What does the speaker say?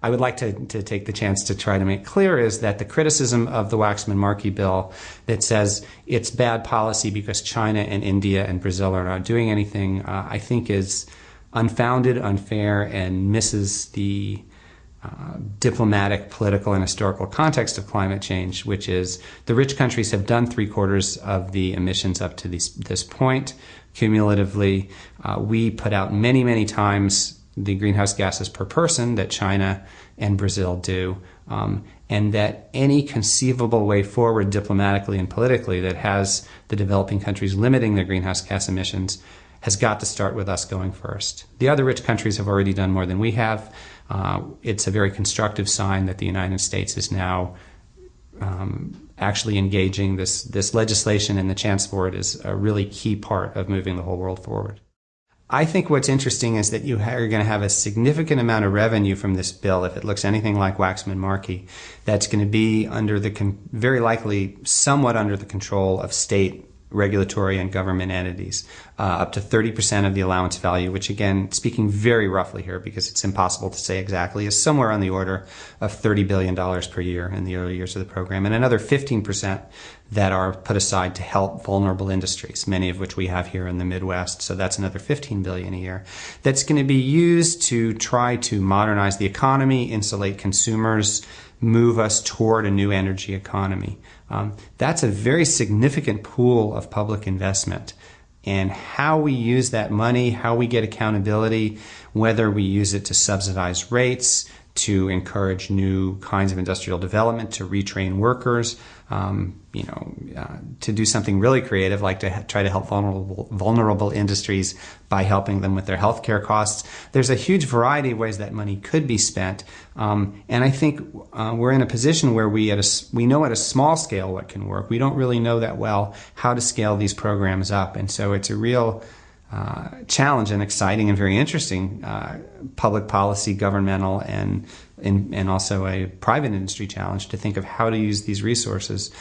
I would like to take the chance to try to make clear is that the criticism of the Waxman-Markey bill that says it's bad policy because China and India and Brazil are not doing anything, I think is unfounded, unfair, and misses the diplomatic, political, and historical context of climate change, which is the rich countries have done 3/4 of the emissions up to this point. Cumulatively, we put out many, many times the greenhouse gases per person that China and Brazil do, and that any conceivable way forward diplomatically and politically that has the developing countries limiting their greenhouse gas emissions has got to start with us going first. The other rich countries have already done more than we have. It's a very constructive sign that the United States is now actually engaging this legislation, and the chance for it is a really key part of moving the whole world forward. I think what's interesting is that you are going to have a significant amount of revenue from this bill, if it looks anything like Waxman-Markey, that's going to be under very likely somewhat under the control of state regulatory and government entities, up to 30% of the allowance value, which again, speaking very roughly here because it's impossible to say exactly, is somewhere on the order of $30 billion per year in the early years of the program, and another 15% that are put aside to help vulnerable industries, many of which we have here in the Midwest. So that's another $15 billion a year. That's going to be used to try to modernize the economy, insulate consumers, move us toward a new energy economy. That's a very significant pool of public investment. And how we use that money, how we get accountability, whether we use it to subsidize rates, to encourage new kinds of industrial development, to retrain workers, to do something really creative, like to try to help vulnerable industries by helping them with their healthcare costs. There's a huge variety of ways that money could be spent, and I think we're in a position where we know at a small scale what can work. We don't really know that well how to scale these programs up, and so it's a real challenge, and exciting and very interesting public policy, governmental, and also a private industry challenge to think of how to use these resources